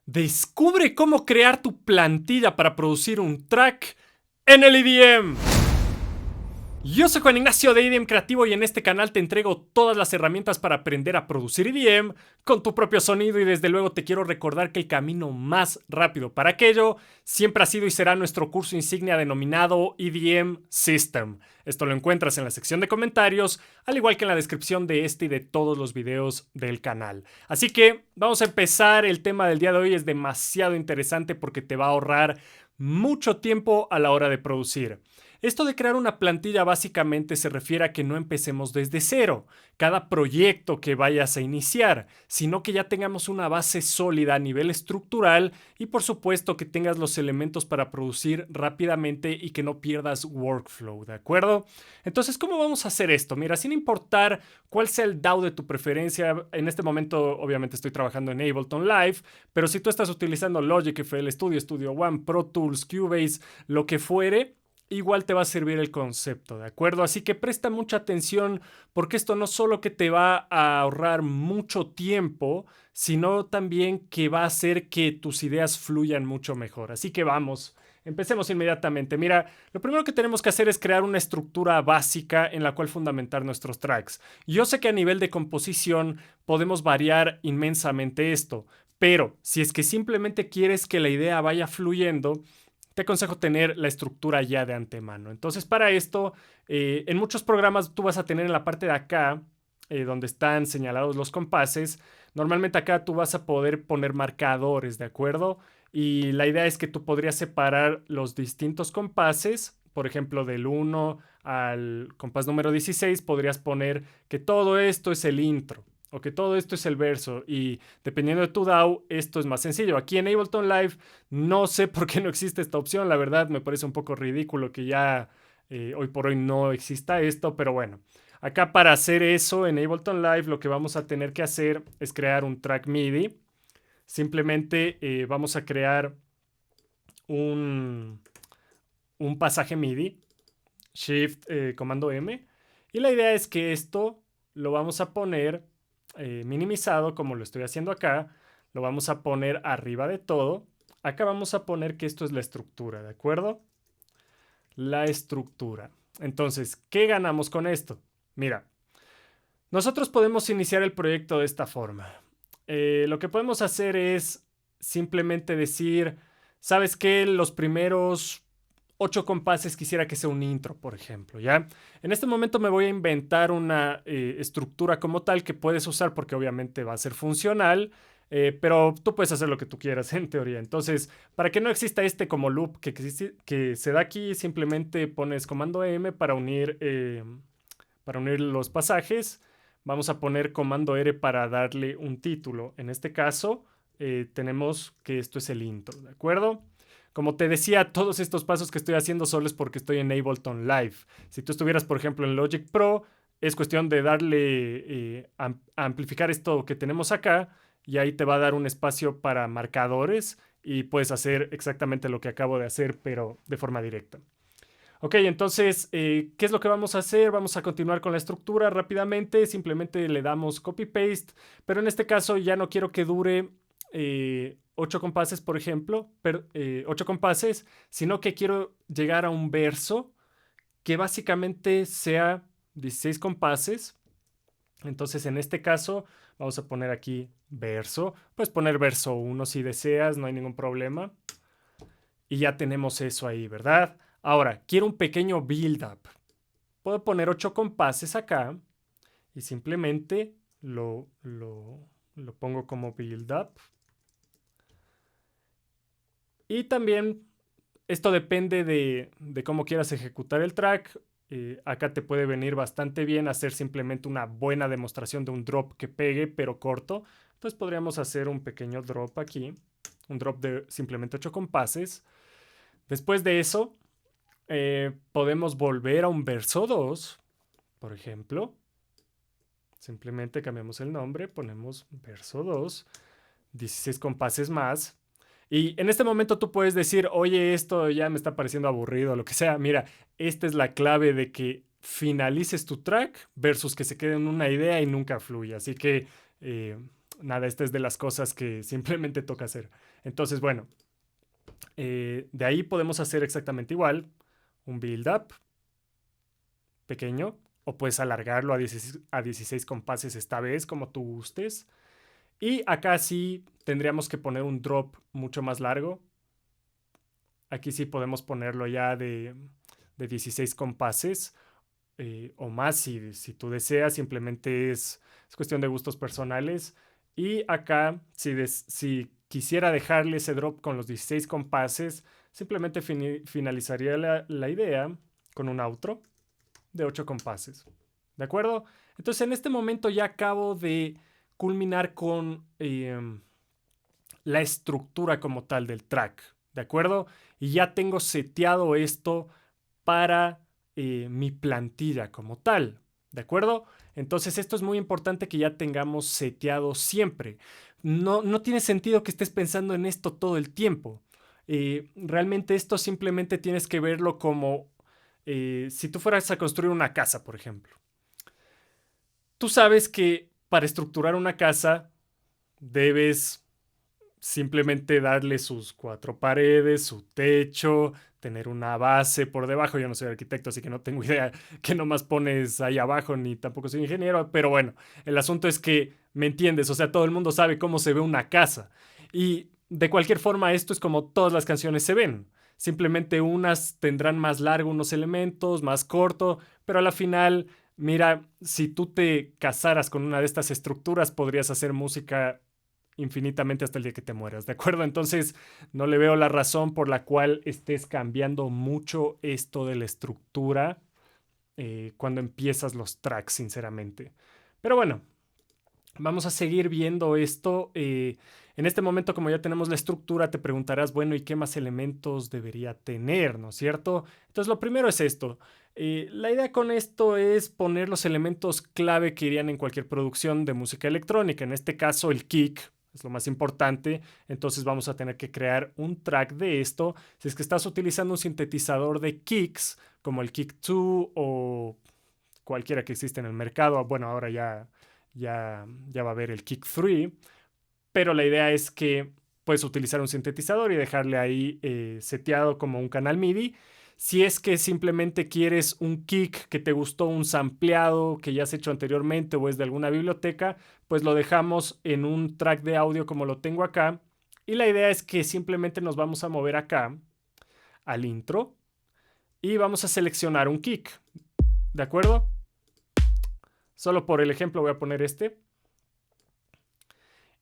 Descubre cómo crear tu plantilla para producir un track en el EDM. Yo soy Juan Ignacio de EDM Creativo y en este canal te entrego todas las herramientas para aprender a producir EDM con tu propio sonido, y desde luego te quiero recordar que el camino más rápido para aquello siempre ha sido y será nuestro curso insignia denominado EDM System. Esto lo encuentras en la sección de comentarios, al igual que en la descripción de este y de todos los videos del canal. Así que vamos a empezar. El tema del día de hoy es demasiado interesante porque te va a ahorrar mucho tiempo a la hora de producir. Esto de crear una plantilla básicamente se refiere a que no empecemos desde cero cada proyecto que vayas a iniciar, sino que ya tengamos una base sólida a nivel estructural y por supuesto que tengas los elementos para producir rápidamente y que no pierdas workflow, ¿de acuerdo? Entonces, ¿cómo vamos a hacer esto? Mira, sin importar cuál sea el DAW de tu preferencia, en este momento obviamente estoy trabajando en Ableton Live, pero si tú estás utilizando Logic, FL Studio, Studio One, Pro Tools, Cubase, lo que fuere, igual te va a servir el concepto, ¿de acuerdo? Así que presta mucha atención porque esto no solo que te va a ahorrar mucho tiempo, sino también que va a hacer que tus ideas fluyan mucho mejor. Así que vamos, empecemos inmediatamente. Mira, lo primero que tenemos que hacer es crear una estructura básica en la cual fundamentar nuestros tracks. Yo sé que a nivel de composición podemos variar inmensamente esto, pero si es que simplemente quieres que la idea vaya fluyendo, te aconsejo tener la estructura ya de antemano. Entonces, para esto, en muchos programas tú vas a tener en la parte de acá, donde están señalados los compases, normalmente acá tú vas a poder poner marcadores, ¿de acuerdo? Y la idea es que tú podrías separar los distintos compases. Por ejemplo, del 1 al compás número 16 podrías poner que todo esto es el intro o que todo esto es el verso, y dependiendo de tu DAW esto es más sencillo. Aquí en Ableton Live no sé por qué no existe esta opción, la verdad me parece un poco ridículo que ya hoy por hoy no exista esto, pero bueno. Acá para hacer eso en Ableton Live lo que vamos a tener que hacer es crear un track MIDI. Simplemente vamos a crear un, un pasaje MIDI, Shift, comando M, y la idea es que esto lo vamos a poner minimizado como lo estoy haciendo acá, lo vamos a poner arriba de todo. Acá vamos a poner que esto es la estructura, ¿de acuerdo? La estructura. Entonces, ¿qué ganamos con esto? Mira, nosotros podemos iniciar el proyecto de esta forma. Lo que podemos hacer es simplemente decir, ¿sabes qué? Los primeros 8 compases quisiera que sea un intro, por ejemplo, ¿ya? En este momento me voy a inventar una estructura como tal que puedes usar porque obviamente va a ser funcional, pero tú puedes hacer lo que tú quieras en teoría. Entonces, para que no exista este como loop que se da aquí, simplemente pones comando M para unir los pasajes. Vamos a poner comando R para darle un título. En este caso, tenemos que esto es el intro, ¿de acuerdo? Como te decía, todos estos pasos que estoy haciendo solo es porque estoy en Ableton Live. Si tú estuvieras, por ejemplo, en Logic Pro, es cuestión de darle a amplificar esto que tenemos acá, y ahí te va a dar un espacio para marcadores y puedes hacer exactamente lo que acabo de hacer, pero de forma directa. Ok, entonces, ¿qué es lo que vamos a hacer? Vamos a continuar con la estructura rápidamente. Simplemente le damos copy-paste, pero en este caso ya no quiero que dure 8 compases, por ejemplo, 8 compases, sino que quiero llegar a un verso que básicamente sea 16 compases. Entonces, en este caso, vamos a poner aquí verso. Puedes poner verso 1 si deseas, no hay ningún problema. Y ya tenemos eso ahí, ¿verdad? Ahora, quiero un pequeño build-up. Puedo poner 8 compases acá y simplemente lo pongo como build-up. Y también esto depende de cómo quieras ejecutar el track. Acá te puede venir bastante bien hacer simplemente una buena demostración de un drop que pegue, pero corto. Entonces podríamos hacer un pequeño drop aquí. Un drop de simplemente 8 compases. Después de eso, podemos volver a un verso 2, por ejemplo. Simplemente cambiamos el nombre, ponemos verso 2, 16 compases más. Y en este momento tú puedes decir, oye, esto ya me está pareciendo aburrido, lo que sea. Mira, esta es la clave de que finalices tu track versus que se quede en una idea y nunca fluya. Así que nada, esta es de las cosas que simplemente toca hacer. Entonces, bueno, de ahí podemos hacer exactamente igual, un build up pequeño, o puedes alargarlo a 16 compases esta vez, como tú gustes. Y acá sí tendríamos que poner un drop mucho más largo. Aquí sí podemos ponerlo ya de 16 compases o más si tú deseas, simplemente es cuestión de gustos personales. Y acá, si quisiera dejarle ese drop con los 16 compases, simplemente finalizaría la idea con un outro de 8 compases. ¿De acuerdo? Entonces en este momento ya acabo de culminar con la estructura como tal del track. ¿De acuerdo? Y ya tengo seteado esto para mi plantilla como tal. ¿De acuerdo? Entonces esto es muy importante que ya tengamos seteado siempre. No tiene sentido que estés pensando en esto todo el tiempo. Realmente esto simplemente tienes que verlo como si tú fueras a construir una casa, por ejemplo. Tú sabes que para estructurar una casa debes simplemente darle sus 4 paredes, su techo, tener una base por debajo. Yo no soy arquitecto, así que no tengo idea qué nomás pones ahí abajo, ni tampoco soy ingeniero, pero bueno, el asunto es que me entiendes, o sea, todo el mundo sabe cómo se ve una casa. Y de cualquier forma, esto es como todas las canciones se ven. Simplemente unas tendrán más largo unos elementos, más corto, pero a la final, mira, si tú te casaras con una de estas estructuras, podrías hacer música infinitamente hasta el día que te mueras, ¿de acuerdo? Entonces, no le veo la razón por la cual estés cambiando mucho esto de la estructura cuando empiezas los tracks, sinceramente. Pero bueno, vamos a seguir viendo esto. En este momento, como ya tenemos la estructura, te preguntarás, bueno, ¿y qué más elementos debería tener? ¿No es cierto? Entonces, lo primero es esto. La idea con esto es poner los elementos clave que irían en cualquier producción de música electrónica. En este caso, el kick es lo más importante. Entonces, vamos a tener que crear un track de esto. Si es que estás utilizando un sintetizador de kicks, como el Kick 2 o cualquiera que existe en el mercado, bueno, ahora ya va a haber el Kick 3, pero la idea es que puedes utilizar un sintetizador y dejarle ahí seteado como un canal MIDI. Si es que simplemente quieres un kick que te gustó, un sampleado que ya has hecho anteriormente o es de alguna biblioteca, pues lo dejamos en un track de audio como lo tengo acá. Y la idea es que simplemente nos vamos a mover acá al intro y vamos a seleccionar un kick. ¿De acuerdo? Solo por el ejemplo voy a poner este.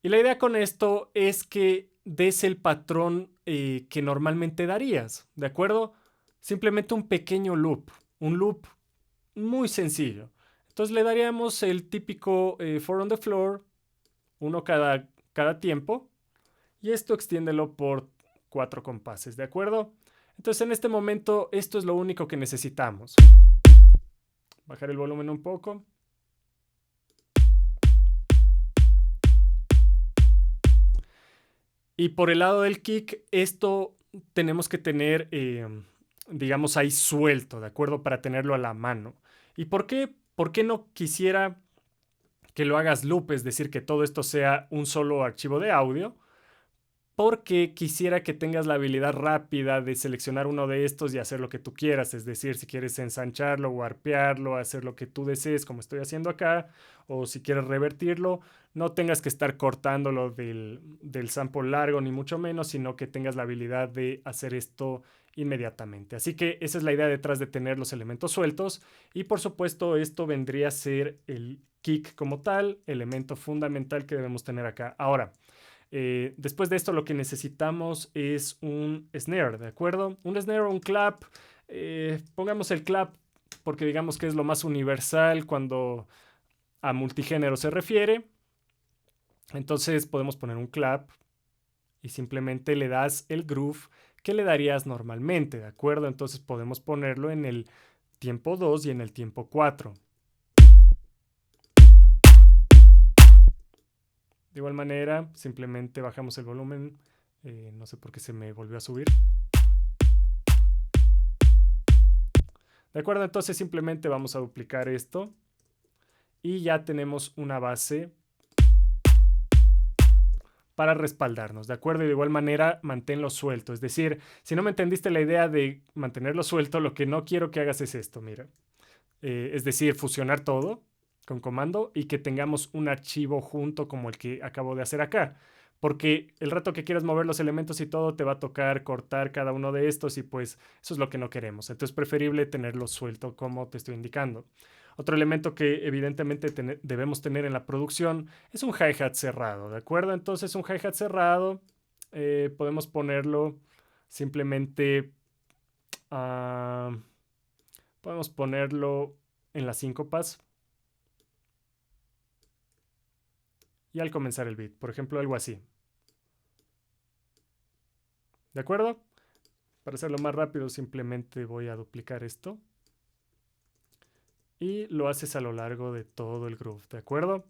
Y la idea con esto es que des el patrón que normalmente darías, ¿de acuerdo? Simplemente un pequeño loop, un loop muy sencillo. Entonces le daríamos el típico 4 on the floor, uno cada tiempo, y esto extiéndelo por 4 compases, ¿de acuerdo? Entonces en este momento esto es lo único que necesitamos. Bajar el volumen un poco. Y por el lado del kick, esto tenemos que tener, digamos, ahí suelto, ¿de acuerdo? Para tenerlo a la mano. ¿Y por qué? ¿Por qué no quisiera que lo hagas loop? Es decir, que todo esto sea un solo archivo de audio. Porque quisiera que tengas la habilidad rápida de seleccionar uno de estos y hacer lo que tú quieras. Es decir, si quieres ensancharlo, warpearlo, hacer lo que tú desees, como estoy haciendo acá, o si quieres revertirlo, no tengas que estar cortándolo del sample largo, ni mucho menos, sino que tengas la habilidad de hacer esto inmediatamente. Así que esa es la idea detrás de tener los elementos sueltos. Y por supuesto, esto vendría a ser el kick como tal, elemento fundamental que debemos tener acá. Ahora, después de esto lo que necesitamos es un snare, ¿de acuerdo? Un snare o un clap. Pongamos el clap porque digamos que es lo más universal cuando a multigénero se refiere. Entonces podemos poner un clap y simplemente le das el groove que le darías normalmente, ¿de acuerdo? Entonces podemos ponerlo en el tiempo 2 y en el tiempo 4. De igual manera, simplemente bajamos el volumen. No sé por qué se me volvió a subir. De acuerdo, entonces simplemente vamos a duplicar esto. Y ya tenemos una base para respaldarnos, ¿de acuerdo? Y de igual manera, manténlo suelto. Es decir, si no me entendiste la idea de mantenerlo suelto, lo que no quiero que hagas es esto, mira. Es decir, fusionar todo con comando y que tengamos un archivo junto como el que acabo de hacer acá. Porque el rato que quieras mover los elementos y todo, te va a tocar cortar cada uno de estos y pues eso es lo que no queremos. Entonces es preferible tenerlo suelto como te estoy indicando. Otro elemento que evidentemente debemos tener en la producción es un hi-hat cerrado, ¿de acuerdo? Entonces un hi-hat cerrado podemos ponerlo simplemente... podemos ponerlo en las síncopas y al comenzar el beat, por ejemplo, algo así. ¿De acuerdo? Para hacerlo más rápido, simplemente voy a duplicar esto. Y lo haces a lo largo de todo el groove, ¿de acuerdo?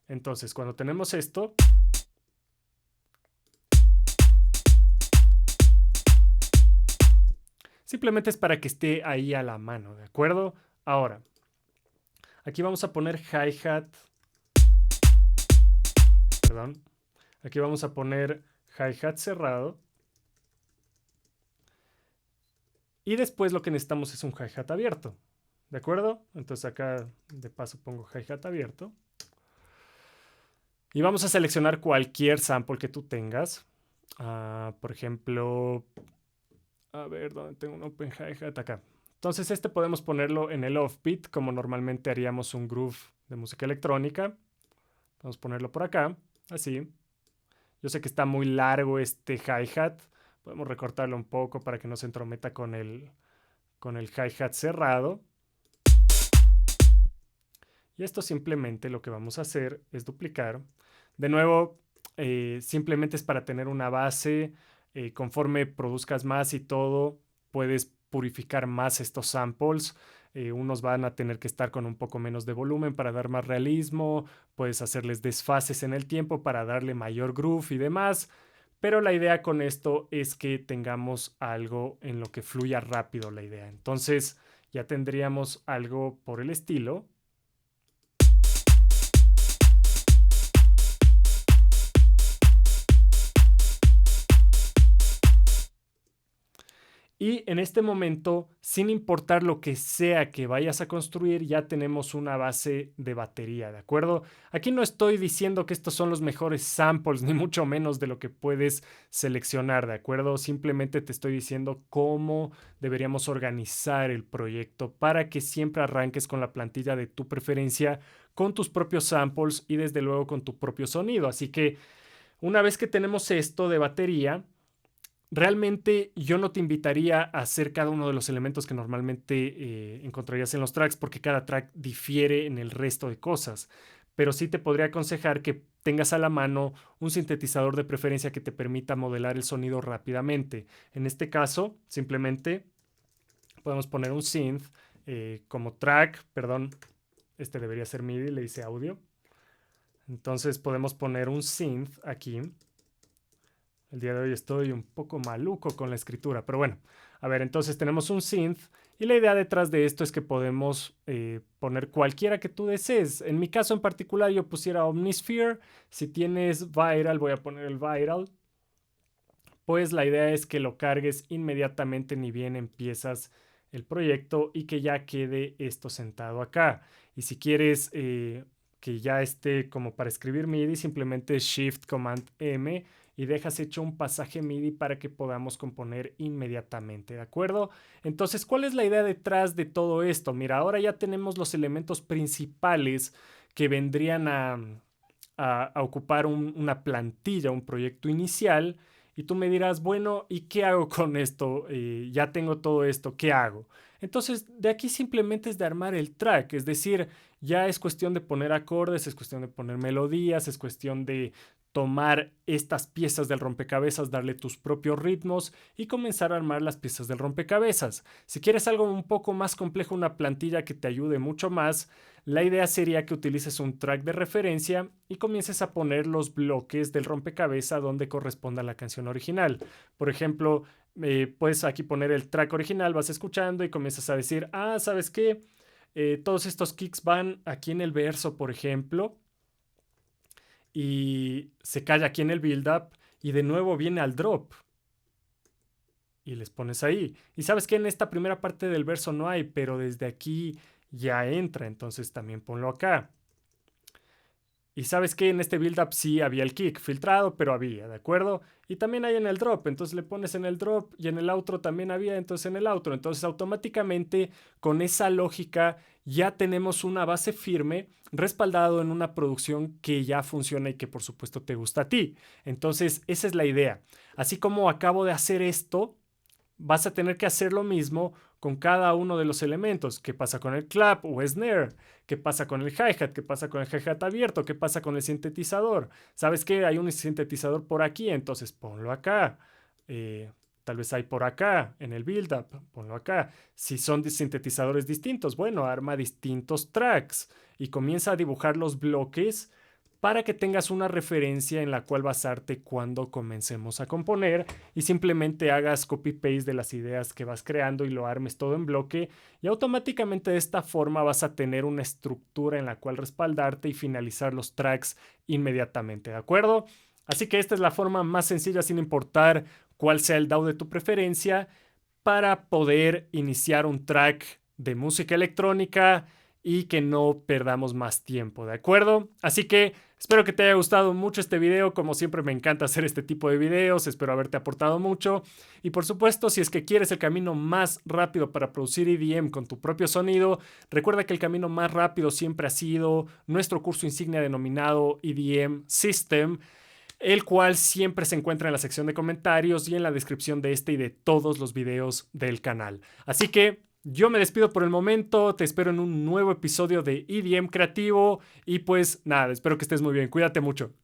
Entonces, cuando tenemos esto, simplemente es para que esté ahí a la mano, ¿de acuerdo? Ahora, aquí vamos a poner hi-hat. Perdón. Aquí vamos a poner hi-hat cerrado. Y después lo que necesitamos es un hi-hat abierto. ¿De acuerdo? Entonces acá de paso pongo hi-hat abierto. Y vamos a seleccionar cualquier sample que tú tengas. Por ejemplo, a ver, ¿dónde tengo un open hi-hat? Acá. Entonces este podemos ponerlo en el offbeat, como normalmente haríamos un groove de música electrónica. Vamos a ponerlo por acá, así. Yo sé que está muy largo este hi-hat. Podemos recortarlo un poco para que no se entrometa con el hi-hat cerrado. Y esto simplemente lo que vamos a hacer es duplicar. De nuevo, simplemente es para tener una base. Conforme produzcas más y todo, puedes purificar más estos samples. Unos van a tener que estar con un poco menos de volumen para dar más realismo. Puedes hacerles desfases en el tiempo para darle mayor groove y demás. Pero la idea con esto es que tengamos algo en lo que fluya rápido la idea. Entonces ya tendríamos algo por el estilo. Y en este momento, sin importar lo que sea que vayas a construir, ya tenemos una base de batería, ¿de acuerdo? Aquí no estoy diciendo que estos son los mejores samples, ni mucho menos de lo que puedes seleccionar, ¿de acuerdo? Simplemente te estoy diciendo cómo deberíamos organizar el proyecto para que siempre arranques con la plantilla de tu preferencia, con tus propios samples y desde luego con tu propio sonido. Así que una vez que tenemos esto de batería, realmente yo no te invitaría a hacer cada uno de los elementos que normalmente encontrarías en los tracks porque cada track difiere en el resto de cosas. Pero sí te podría aconsejar que tengas a la mano un sintetizador de preferencia que te permita modelar el sonido rápidamente. En este caso, simplemente podemos poner un synth como track, perdón, este debería ser MIDI, le hice audio. Entonces podemos poner un synth aquí. El día de hoy estoy un poco maluco con la escritura, pero bueno. A ver, entonces tenemos un synth y la idea detrás de esto es que podemos poner cualquiera que tú desees. En mi caso en particular yo pusiera Omnisphere. Si tienes Viral, voy a poner el Viral. Pues la idea es que lo cargues inmediatamente ni bien empiezas el proyecto y que ya quede esto sentado acá. Y si quieres que ya esté como para escribir MIDI, simplemente Shift Command M y dejas hecho un pasaje MIDI para que podamos componer inmediatamente, ¿de acuerdo? Entonces, ¿cuál es la idea detrás de todo esto? Mira, ahora ya tenemos los elementos principales que vendrían a ocupar una plantilla, un proyecto inicial. Y tú me dirás, bueno, ¿y qué hago con esto? Ya tengo todo esto, ¿qué hago? Entonces, de aquí simplemente es de armar el track, es decir, ya es cuestión de poner acordes, es cuestión de poner melodías, es cuestión de tomar estas piezas del rompecabezas, darle tus propios ritmos y comenzar a armar las piezas del rompecabezas. Si quieres algo un poco más complejo, una plantilla que te ayude mucho más, la idea sería que utilices un track de referencia y comiences a poner los bloques del rompecabezas donde corresponda la canción original. Por ejemplo, puedes aquí poner el track original, vas escuchando y comienzas a decir, ¿sabes qué? Todos estos kicks van aquí en el verso, por ejemplo. y se calla aquí en el build-up y de nuevo viene al drop. Y les pones ahí. Y sabes que en esta primera parte del verso no hay, pero desde aquí ya entra, entonces también ponlo acá. Y sabes que en este build-up sí había el kick filtrado, pero había, ¿de acuerdo? Y también hay en el drop, entonces le pones en el drop y en el outro también había, entonces en el outro. Entonces automáticamente con esa lógica ya tenemos una base firme respaldado en una producción que ya funciona y que por supuesto te gusta a ti. Entonces esa es la idea. Así como acabo de hacer esto, vas a tener que hacer lo mismo con cada uno de los elementos. ¿Qué pasa con el clap o snare? ¿Qué pasa con el hi-hat? ¿Qué pasa con el hi-hat abierto? ¿Qué pasa con el sintetizador? ¿Sabes qué? Hay un sintetizador por aquí, entonces ponlo acá. Tal vez hay por acá, en el build-up, ponlo acá. Si son sintetizadores distintos, bueno, arma distintos tracks y comienza a dibujar los bloques para que tengas una referencia en la cual basarte cuando comencemos a componer y simplemente hagas copy-paste de las ideas que vas creando y lo armes todo en bloque y automáticamente de esta forma vas a tener una estructura en la cual respaldarte y finalizar los tracks inmediatamente, ¿de acuerdo? Así que esta es la forma más sencilla sin importar cuál sea el DAW de tu preferencia para poder iniciar un track de música electrónica y que no perdamos más tiempo, ¿de acuerdo? Así que espero que te haya gustado mucho este video. Como siempre me encanta hacer este tipo de videos, espero haberte aportado mucho. Y por supuesto, si es que quieres el camino más rápido para producir EDM con tu propio sonido, recuerda que el camino más rápido siempre ha sido nuestro curso insignia denominado EDM System, el cual siempre se encuentra en la sección de comentarios y en la descripción de este y de todos los videos del canal. Así que yo me despido por el momento, te espero en un nuevo episodio de EDM Creativo y pues nada, espero que estés muy bien, cuídate mucho.